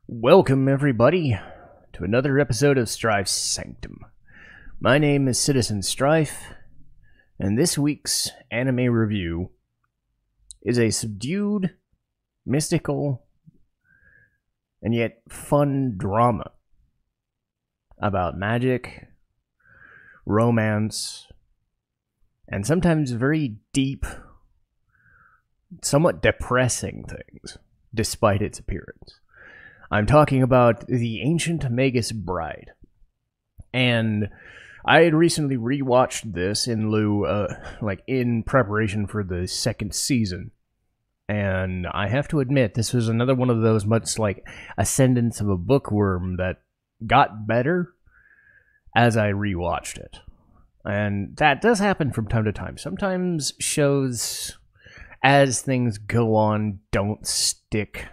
Welcome, everybody, to another episode of Strife's Sanctum. My name is Citizen Strife, and this week's anime review is a subdued, mystical, and yet fun drama about magic, romance, and sometimes very deep, somewhat depressing things, despite its appearance. I'm talking about the ancient Magus Bride. And I had recently rewatched this in in preparation for the second season. And I have to admit, this was another one of those much like Ascendance of a Bookworm that got better as I rewatched it. And that does happen from time to time. Sometimes shows, as things go on, don't stick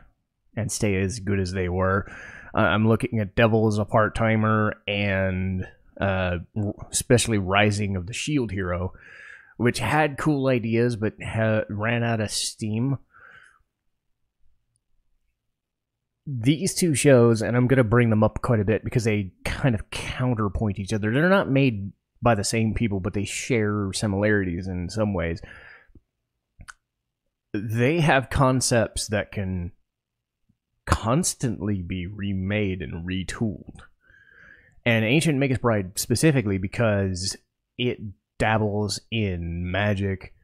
and stay as good as they were. I'm looking at Devil as a Part-Timer and especially Rising of the Shield Hero, which had cool ideas but ran out of steam. These two shows, and I'm going to bring them up quite a bit because they kind of counterpoint each other. They're not made by the same people, but they share similarities in some ways. They have concepts that can constantly be remade and retooled. And Ancient Magus Bride specifically because it dabbles in magic,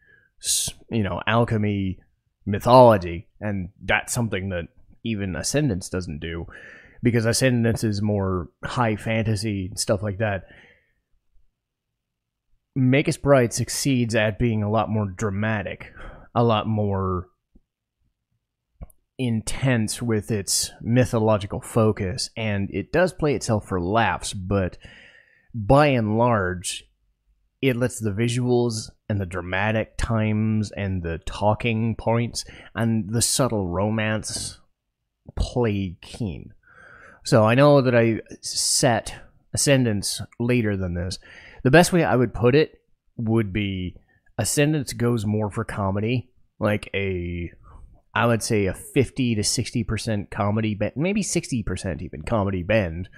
alchemy, mythology, and that's something that even Ascendance doesn't do, because Ascendance is more high fantasy and stuff like that. Magus Bride succeeds at being a lot more dramatic, a lot more intense with its mythological focus, and it does play itself for laughs, but by and large, it lets the visuals and the dramatic times and the talking points and the subtle romance play keen. So I know that I set Ascendance later than this. The best way I would put it would be Ascendance goes more for comedy, like I would say a 50 to 60% comedy bend, maybe 60% even comedy bend.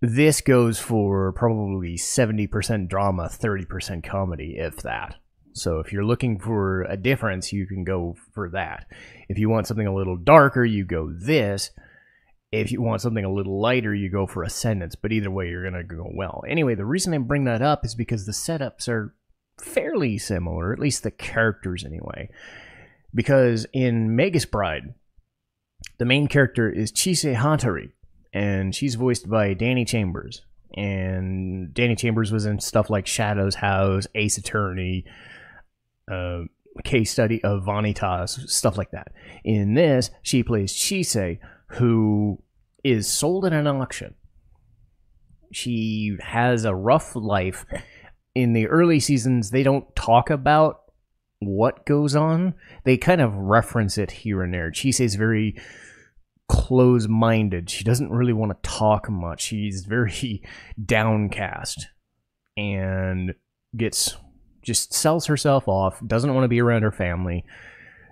This goes for probably 70% drama, 30% comedy, if that. So if you're looking for a difference, you can go for that. If you want something a little darker, you go this. If you want something a little lighter, you go for Ascendance. But either way, you're going to go well. Anyway, the reason I bring that up is because the setups are fairly similar, at least the characters anyway. Because in Magus Bride, the main character is Chise Hatari, and she's voiced by Danny Chambers. And Danny Chambers was in stuff like Shadow's House, Ace Attorney, Case Study of Vanitas, stuff like that. In this, she plays Chise, who is sold at an auction. She has a rough life. In the early seasons, they don't talk about what goes on. They kind of reference it here and there. Chise's very close-minded. She doesn't really want to talk much. She's very downcast and just sells herself off, doesn't want to be around her family.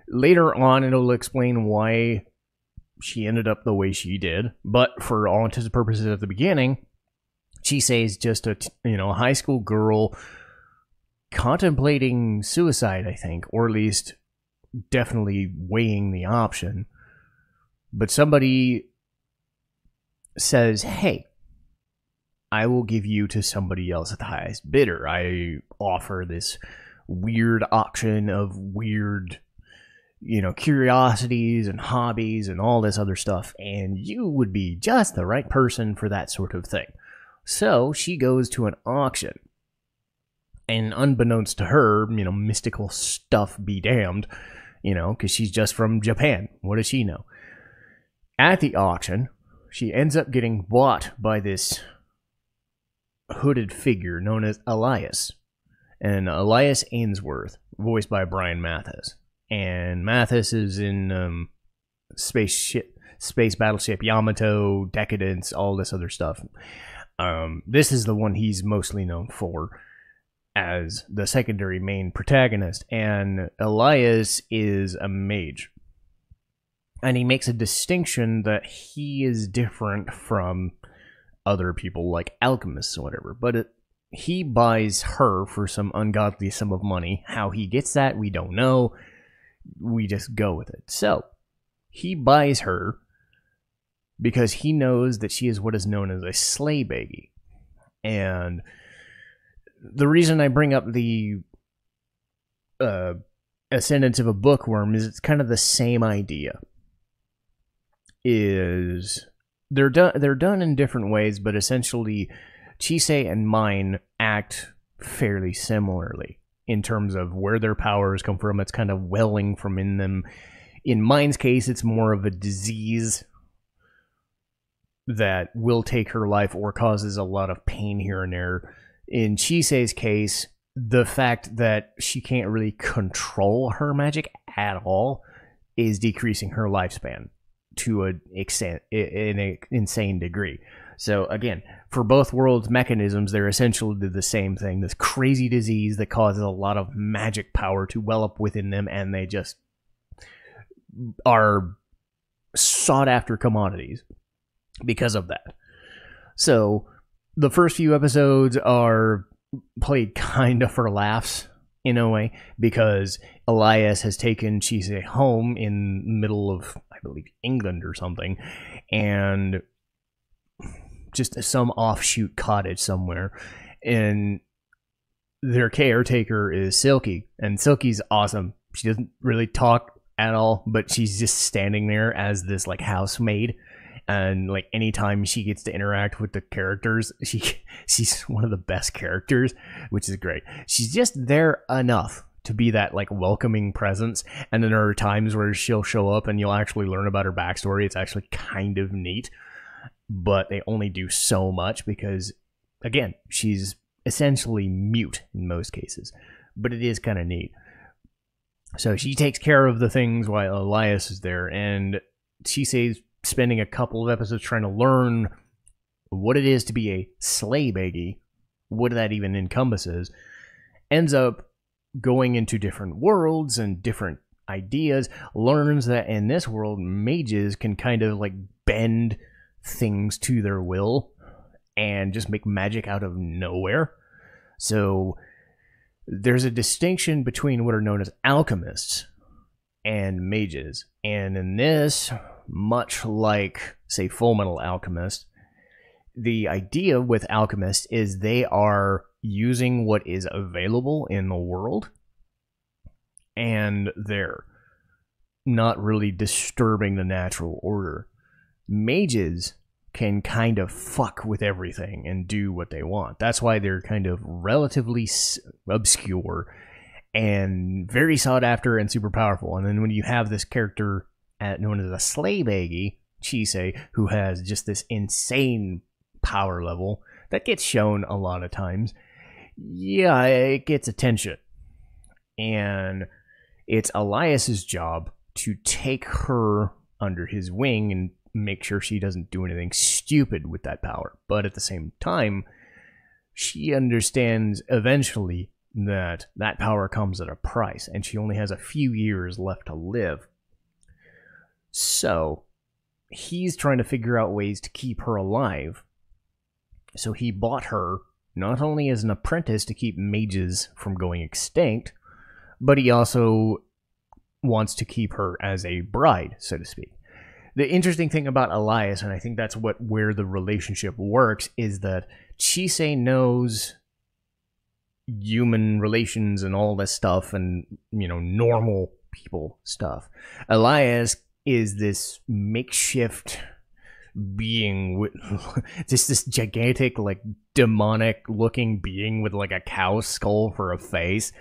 Later on, it'll explain why she ended up the way she did, but for all intents and purposes at the beginning, Chise is just a high school girl contemplating suicide, I think, or at least definitely weighing the option. But somebody says, hey, I will give you to somebody else at the highest bidder. I offer this weird auction of weird, curiosities and hobbies and all this other stuff, and you would be just the right person for that sort of thing. So she goes to an auction. And unbeknownst to her, mystical stuff be damned, because she's just from Japan. What does she know? At the auction, she ends up getting bought by this hooded figure known as Elias. And Elias Ainsworth, voiced by Brian Mathis. And Mathis is in Space Battleship Yamato, Decadence, all this other stuff. This is the one he's mostly known for as the secondary main protagonist, and Elias is a mage. And he makes a distinction that he is different from other people like alchemists or whatever. But he buys her for some ungodly sum of money. How he gets that, we don't know. We just go with it. So, he buys her because he knows that she is what is known as a slave baggie. And the reason I bring up the ascendance of a bookworm is it's kind of the same idea. Is they're done in different ways, but essentially Chisei and Mine act fairly similarly in terms of where their powers come from. It's kind of welling from in them. In Mine's case, it's more of a disease that will take her life or causes a lot of pain here and there. In Chisei's case, the fact that she can't really control her magic at all is decreasing her lifespan to an insane degree. So again, for both worlds' mechanisms, they're essentially the same thing. This crazy disease that causes a lot of magic power to well up within them, and they just are sought after commodities because of that. So the first few episodes are played kind of for laughs in a way, because Elias has taken Chisei home in the middle of, I believe, England or something, and just some offshoot cottage somewhere, and their caretaker is Silky, and Silky's awesome. She doesn't really talk at all, but she's just standing there as this like housemaid, and like anytime she gets to interact with the characters, she's one of the best characters, which is great. She's just there enough to be that like welcoming presence, and then there are times where she'll show up and you'll actually learn about her backstory. It's actually kind of neat, but they only do so much because, again, she's essentially mute in most cases, but it is kind of neat. So she takes care of the things while Elias is there, and Chisei's spending a couple of episodes trying to learn what it is to be a slave baggie, what that even encompasses, ends up going into different worlds and different ideas, learns that in this world, mages can kind of like bend things to their will and just make magic out of nowhere. So there's a distinction between what are known as alchemists and mages. And in this, much like, say, Full Metal Alchemist, the idea with alchemists is they are using what is available in the world, and they're not really disturbing the natural order. Mages can kind of fuck with everything and do what they want. That's why they're kind of relatively obscure and very sought after and super powerful. And then when you have this character known as a slave baggie, Chisei, who has just this insane power level that gets shown a lot of times, yeah, it gets attention. And it's Elias's job to take her under his wing and make sure she doesn't do anything stupid with that power. But at the same time, she understands eventually that that power comes at a price, and she only has a few years left to live. So he's trying to figure out ways to keep her alive. So he bought her not only as an apprentice to keep mages from going extinct, but he also wants to keep her as a bride, so to speak. The interesting thing about Elias, and I think that's where the relationship works, is that Chisei knows human relations and all this stuff, and, you know, normal people stuff. Elias is this makeshift being with just this gigantic, like, demonic looking being with like a cow skull for a face.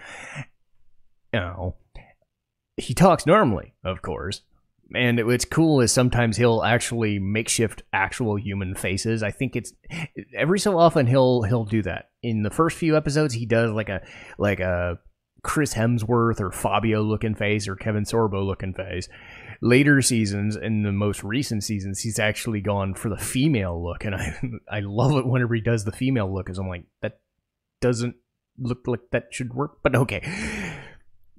You know, he talks normally, of course. And what's cool is sometimes he'll actually makeshift actual human faces. I think it's every so often he'll do that. In the first few episodes, he does like a Chris Hemsworth or Fabio looking face or Kevin Sorbo looking face. Later seasons, in the most recent seasons, he's actually gone for the female look, and I love it whenever he does the female look, because I'm like, that doesn't look like that should work, but okay.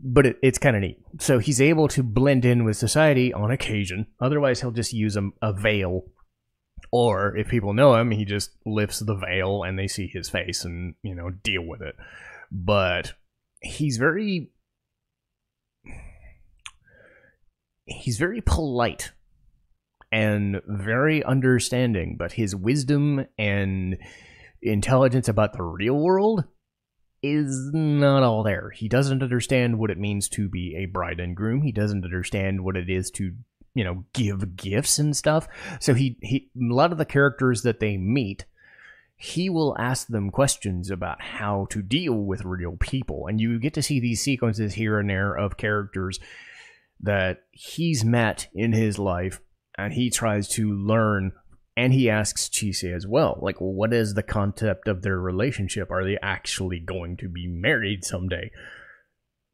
but it's kind of neat. So he's able to blend in with society on occasion. Otherwise, he'll just use a veil. Or if people know him, he just lifts the veil and they see his face and, deal with it. But he's very polite and very understanding, but his wisdom and intelligence about the real world is not all there. He doesn't understand what it means to be a bride and groom. He doesn't understand what it is to, give gifts and stuff. So he a lot of the characters that they meet, he will ask them questions about how to deal with real people. And you get to see these sequences here and there of characters that he's met in his life, and he tries to learn, and he asks Chise as well, like, well, what is the concept of their relationship? Are they actually going to be married someday?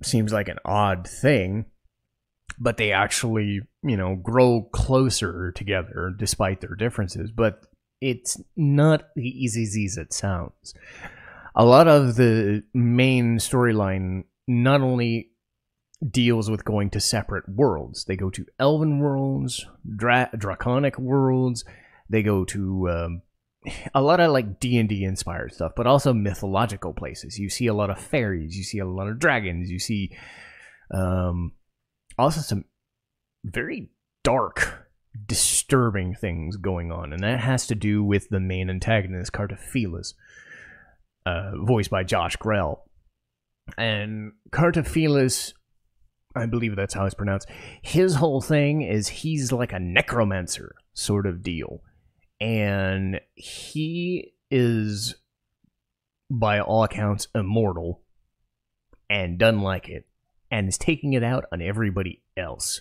Seems like an odd thing, but they actually, grow closer together despite their differences. But it's not as easy as it sounds. A lot of the main storyline not only deals with going to separate worlds. They go to elven worlds, draconic worlds. They go to a lot of like D&D inspired stuff, but also mythological places. You see a lot of fairies. You see a lot of dragons. You see also some very dark, disturbing things going on, and that has to do with the main antagonist, Cartophilas, voiced by Josh Grell. And Cartophilas, I believe that's how it's pronounced, his whole thing is he's like a necromancer sort of deal. And he is, by all accounts, immortal and doesn't like it, and is taking it out on everybody else.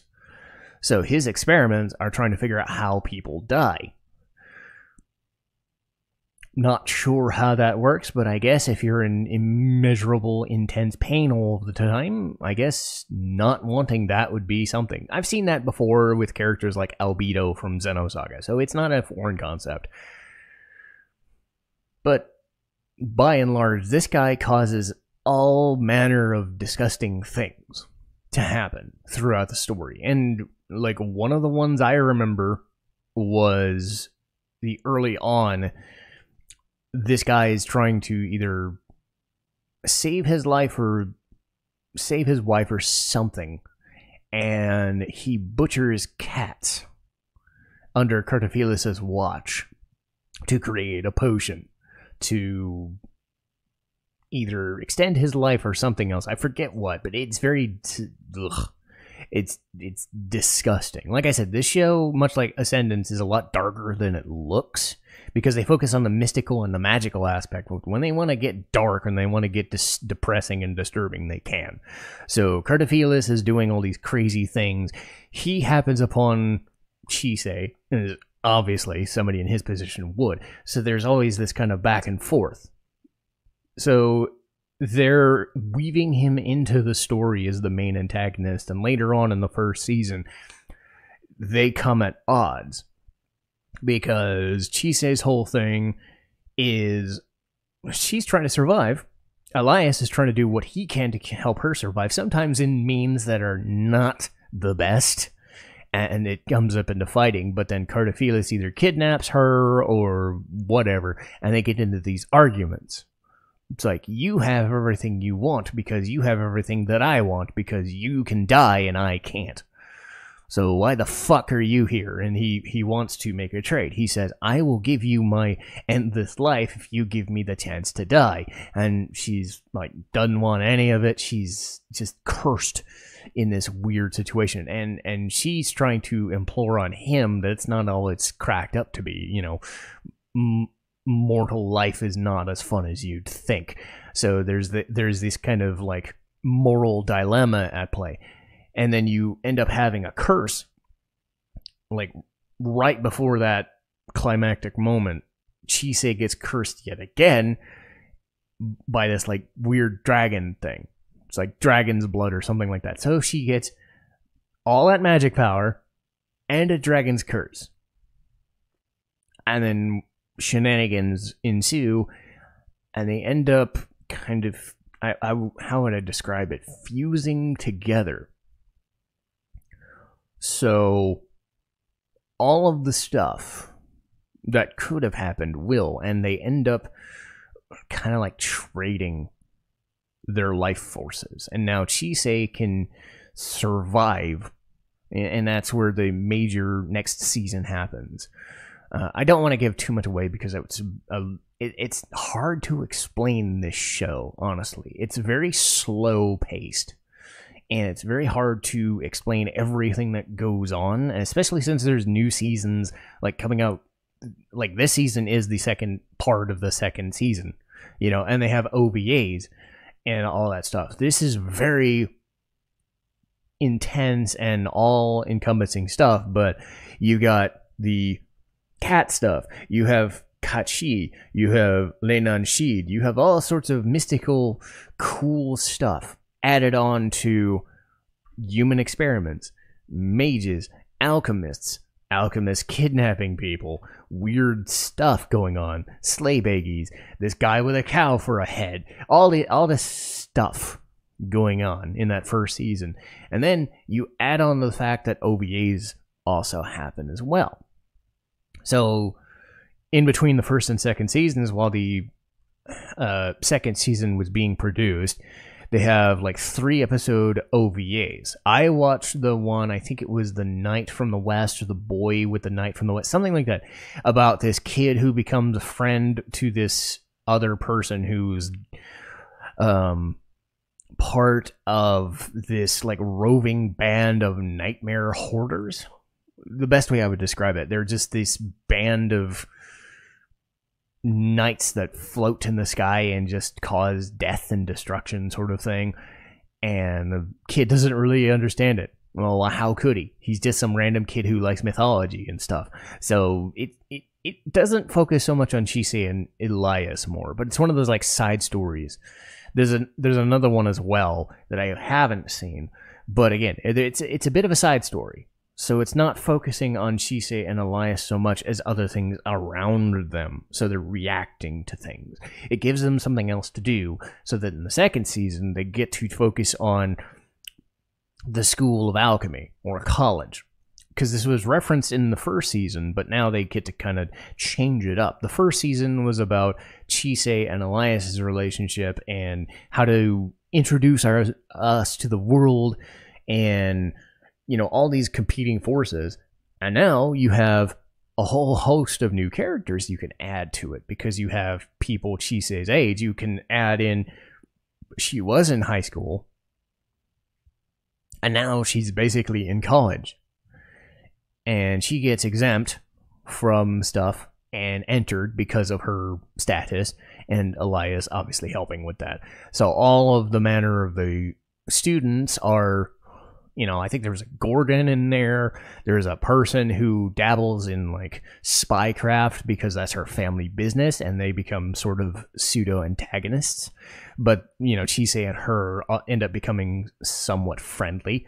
So his experiments are trying to figure out how people die. Not sure how that works, but I guess if you're in immeasurable, intense pain all the time, I guess not wanting that would be something. I've seen that before with characters like Albedo from Xenosaga, so it's not a foreign concept. But by and large, this guy causes all manner of disgusting things to happen throughout the story. And like one of the ones I remember was the early on, this guy is trying to either save his life or save his wife or something, and he butchers cats under Cartophilas' watch to create a potion to either extend his life or something else. I forget what, but it's very it's disgusting. Like I said, this show, much like Ascendance, is a lot darker than it looks, because they focus on the mystical and the magical aspect. When they want to get dark and they want to get depressing and disturbing, they can. So Cartophilas is doing all these crazy things. He happens upon Chise, and obviously somebody in his position would. So there's always this kind of back and forth. So they're weaving him into the story as the main antagonist, and later on in the first season, they come at odds. Because Chise's whole thing is she's trying to survive. Elias is trying to do what he can to help her survive, sometimes in means that are not the best, and it comes up into fighting. But then Cartophilas either kidnaps her or whatever, and they get into these arguments. It's like, you have everything you want because you have everything that I want, because you can die and I can't. So why the fuck are you here? And he wants to make a trade. He says, I will give you my endless life if you give me the chance to die. And she's like, doesn't want any of it. She's just cursed in this weird situation. And she's trying to implore on him that it's not all it's cracked up to be. Mortal life is not as fun as you'd think. So there's this kind of like moral dilemma at play. And then you end up having a curse, like right before that climactic moment. Chise gets cursed yet again by this like weird dragon thing. It's like dragon's blood or something like that. So she gets all that magic power and a dragon's curse. And then shenanigans ensue, and they end up kind of, how would I describe it? Fusing together. So all of the stuff that could have happened will, and they end up kind of like trading their life forces. And now Chisei can survive, and that's where the major next season happens. I don't want to give too much away because it's hard to explain this show, honestly. It's very slow paced, and it's very hard to explain everything that goes on, especially since there's new seasons like coming out. Like, this season is the second part of the second season, you know, and they have OVAs and all that stuff. This is very intense and all-encompassing stuff, but you got the cat stuff, you have Kachi, you have Leinan Shid, you have all sorts of mystical, cool stuff added on to human experiments, mages, alchemists kidnapping people, weird stuff going on, slave baggies, this guy with a cow for a head, all this stuff going on in that first season. And then you add on the fact that OVAs also happen as well. So in between the first and second seasons, while the second season was being produced, they have like 3-episode OVAs. I watched the one, I think it was The Knight from the West, or The Boy with the Knight from the West, something like that, about this kid who becomes a friend to this other person who's part of this like roving band of nightmare hoarders. The best way I would describe it, they're just this band of knights that float in the sky and just cause death and destruction, sort of thing. And the kid doesn't really understand it. Well, how could he? He's just some random kid who likes mythology and stuff. So it doesn't focus so much on Chisei and Elias more, but it's one of those like side stories. There's another one as well that I haven't seen, but again, it's a bit of a side story. So it's not focusing on Chisei and Elias so much as other things around them. So they're reacting to things. It gives them something else to do, so that in the second season, they get to focus on the school of alchemy, or college. Because this was referenced in the first season, but now they get to kind of change it up. The first season was about Chisei and Elias' relationship and how to introduce us to the world and, you know, all these competing forces. And now you have a whole host of new characters you can add to it, because you have people Chisei's age. You can add in, she was in high school, and now she's basically in college. And she gets exempt from stuff and entered because of her status, and Elias obviously helping with that. So all of the manner of the students are, you know, I think there's a Gorgon in there. There's a person who dabbles in like spycraft because that's her family business, and they become sort of pseudo antagonists. But, you know, Chisei and her end up becoming somewhat friendly.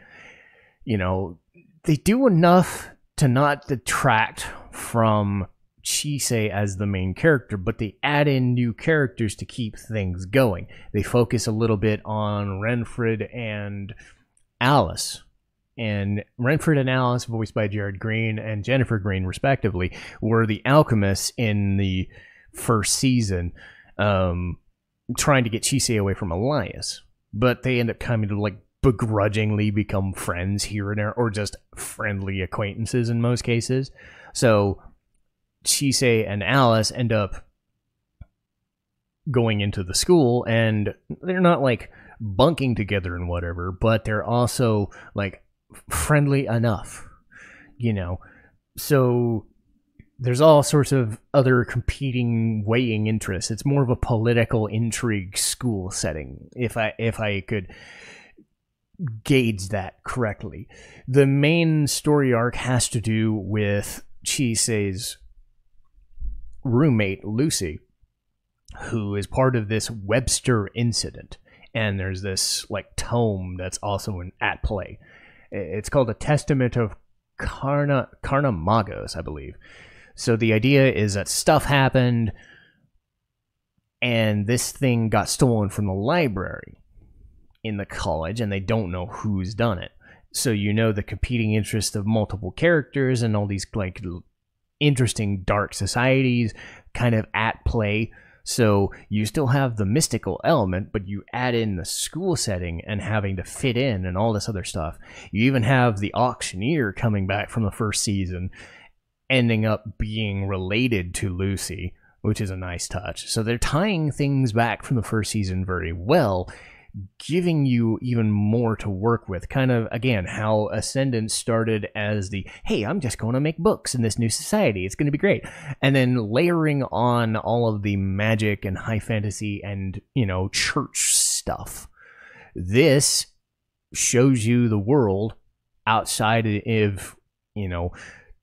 You know, they do enough to not detract from Chisei as the main character, but they add in new characters to keep things going. They focus a little bit on Renfred and Alice. And Renfred and Alice, voiced by Jared Green and Jennifer Green, respectively, were the alchemists in the first season, trying to get Chisei away from Elias. But they end up coming to, like, begrudgingly become friends here and there, or just friendly acquaintances in most cases. So Chisei and Alice end up going into the school, and they're not like bunking together and whatever, but they're also like friendly enough, you know. So there's all sorts of other competing weighing interests. It's more of a political intrigue school setting, if I could gauge that correctly. The main story arc has to do with Chisei's roommate, Lucy, who is part of this Webster incident. And there's this like tome that's also at play. It's called A Testament of Carna Magos, I believe. So the idea is that stuff happened, and this thing got stolen from the library in the college, and they don't know who's done it. So you know the competing interests of multiple characters and all these like interesting dark societies kind of at play. So you still have the mystical element, but you add in the school setting and having to fit in and all this other stuff. You even have the auctioneer coming back from the first season, ending up being related to Lucy, which is a nice touch. So they're tying things back from the first season very well, giving you even more to work with. Kind of, again, how Ascendant started as the, hey, I'm just going to make books in this new society. It's going to be great. And then layering on all of the magic and high fantasy and, you know, church stuff. This shows you the world outside of, you know,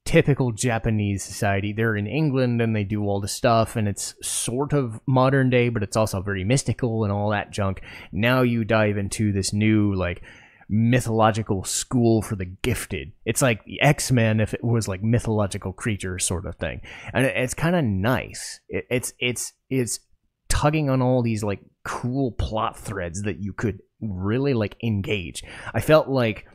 typical Japanese society. They're in England and they do all the stuff, and it's sort of modern day, but it's also very mystical and all that junk. Now you dive into this new like mythological school for the gifted. It's like the X-Men if it was like mythological creatures sort of thing, and it's kind of nice. It's tugging on all these like cool plot threads that you could really like engage. I felt like,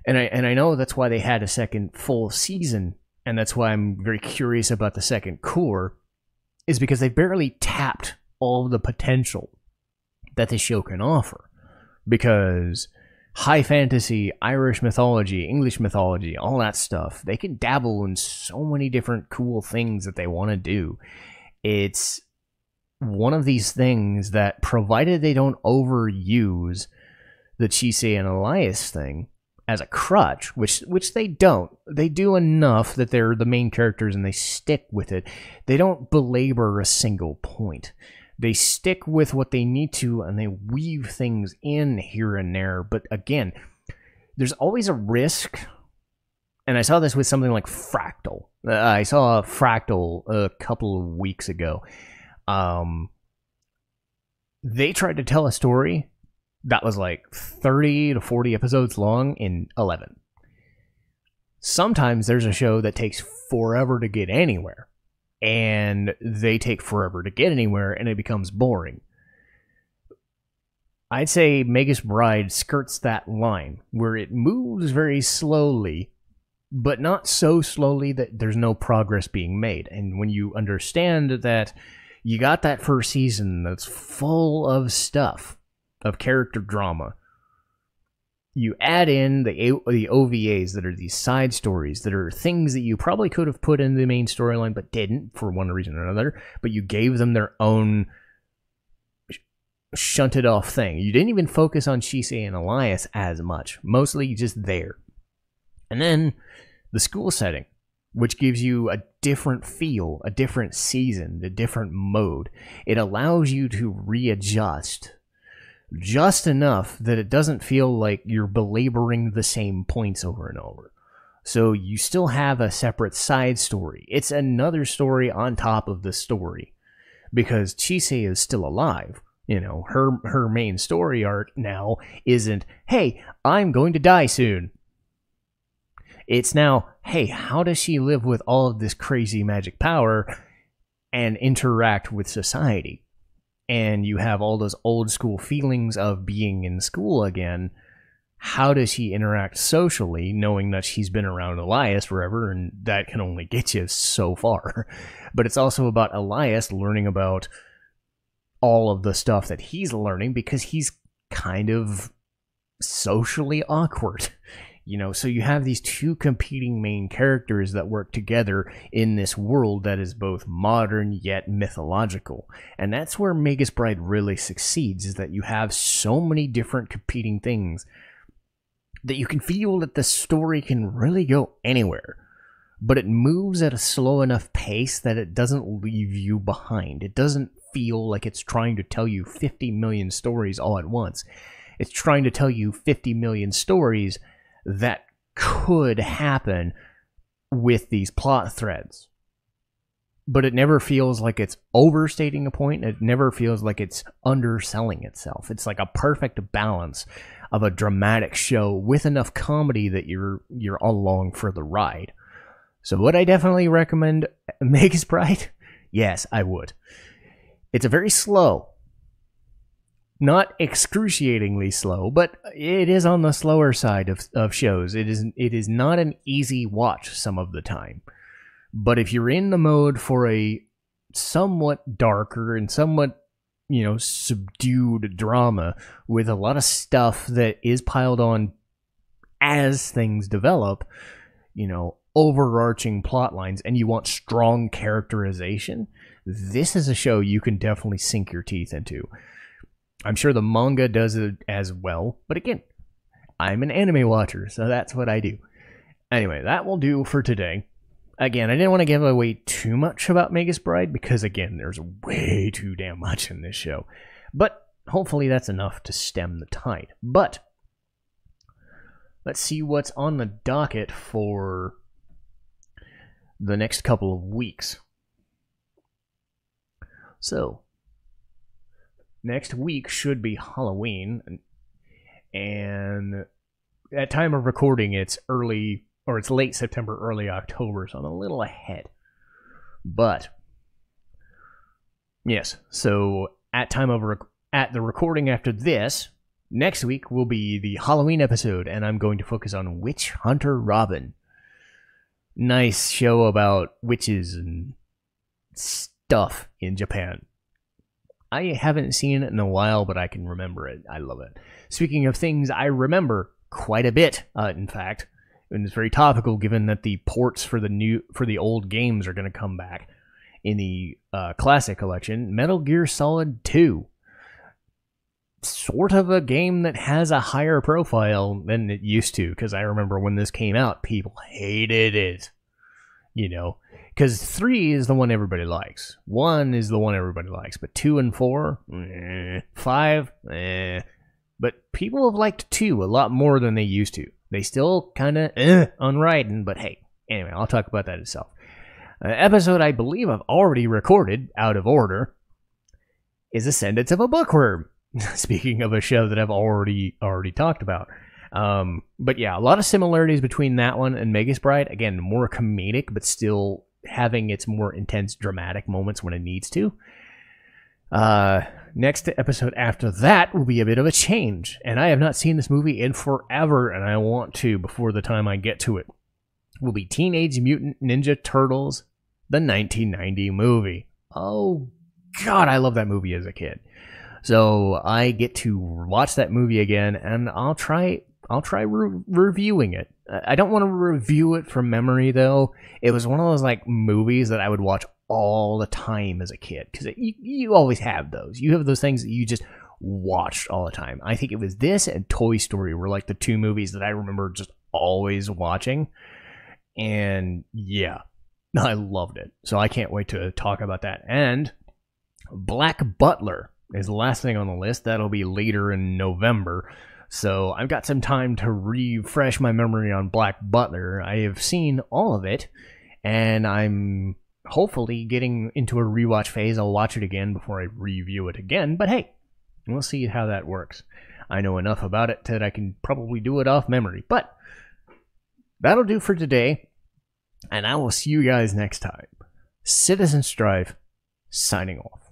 and I know that's why they had a second full season, and that's why I'm very curious about the second core, is because they barely tapped all the potential that the show can offer. Because high fantasy, Irish mythology, English mythology, all that stuff, they can dabble in so many different cool things that they want to do. It's one of these things that, provided they don't overuse the Chisei and Elias thing as a crutch, which they don't. They do enough that they're the main characters and they stick with it. They don't belabor a single point. They stick with what they need to, and they weave things in here and there. But again, there's always a risk, and I saw this with something like Fractal. I saw Fractal a couple of weeks ago. They tried to tell a story that was like 30 to 40 episodes long in 11. Sometimes there's a show that takes forever to get anywhere, and they take forever to get anywhere, and it becomes boring. I'd say Magus Bride skirts that line, where it moves very slowly, but not so slowly that there's no progress being made. And when you understand that you got that first season that's full of stuff, of character drama, you add in the OVAs that are these side stories that are things that you probably could have put in the main storyline but didn't for one reason or another, but you gave them their own shunted off thing. You didn't even focus on Chisei and Elias as much, mostly just there. And then the school setting, which gives you a different feel, a different season, a different mode. It allows you to readjust just enough that it doesn't feel like you're belaboring the same points over and over. So you still have a separate side story. It's another story on top of the story, because Chisei is still alive. You know, her main story arc now isn't, hey, I'm going to die soon. It's now, hey, how does she live with all of this crazy magic power and interact with society? And you have all those old school feelings of being in school again. How does she interact socially, knowing that she's been around Elias forever, and that can only get you so far? But it's also about Elias learning about all of the stuff that he's learning, because he's kind of socially awkward. You know, so you have these two competing main characters that work together in this world that is both modern yet mythological. And that's where Magus Bride really succeeds, is that you have so many different competing things that you can feel that the story can really go anywhere. But it moves at a slow enough pace that it doesn't leave you behind. It doesn't feel like it's trying to tell you 50 million stories all at once. It's trying to tell you 50 million stories that could happen with these plot threads. But it never feels like it's overstating a point. It never feels like it's underselling itself. It's like a perfect balance of a dramatic show with enough comedy that you're along for the ride. So would I definitely recommend Magus Bride? Yes, I would. It's a very slow, not excruciatingly slow, but it is on the slower side of shows. It is not an easy watch some of the time. But if you're in the mode for a somewhat darker and somewhat, subdued drama with a lot of stuff that is piled on as things develop, overarching plot lines, and you want strong characterization, this is a show you can definitely sink your teeth into. I'm sure the manga does it as well, but again, I'm an anime watcher, so that's what I do. Anyway, that will do for today. Again, I didn't want to give away too much about Magus Bride because, again, there's way too damn much in this show. But hopefully that's enough to stem the tide. But let's see what's on the docket for the next couple of weeks. So, next week should be Halloween, and at time of recording, it's late September, early October, so I'm a little ahead. But yes, so at the recording after this, next week will be the Halloween episode, and I'm going to focus on Witch Hunter Robin. Nice show about witches and stuff in Japan. I haven't seen it in a while, but I can remember it. I love it. Speaking of things I remember quite a bit, in fact, and it's very topical given that the ports for the old games are going to come back in the classic collection. Metal Gear Solid 2. Sort of a game that has a higher profile than it used to, because I remember when this came out, people hated it. Because 3 is the one everybody likes. 1 is the one everybody likes, but 2 and 4, 5, But people have liked 2 a lot more than they used to. They still kind of on Raiden, but hey, anyway, I'll talk about that itself. Episode I believe I've already recorded, out of order, is Ascendance of a Bookworm. Speaking of a show that I've already talked about. But yeah, a lot of similarities between that one and Magus Bride. Again, more comedic, but still having its more intense dramatic moments when it needs to. Next episode after that will be a bit of a change, and I have not seen this movie in forever, and I want to before the time I get to it. Will be Teenage Mutant Ninja Turtles, the 1990 movie. Oh God, I love that movie as a kid. So I get to watch that movie again, and I'll try reviewing it. I don't want to review it from memory, though. It was one of those movies that I would watch all the time as a kid, because you always have those. You have those things that you just watched all the time. I think it was this and Toy Story were the 2 movies that I remember just always watching, and yeah, I loved it. So I can't wait to talk about that. And Black Butler is the last thing on the list. That'll be later in November. So I've got some time to refresh my memory on Black Butler. I have seen all of it, and I'm hopefully getting into a rewatch phase. I'll watch it again before I review it again, but hey, we'll see how that works. I know enough about it that I can probably do it off memory, but that'll do for today, and I will see you guys next time. Citizen Strife, signing off.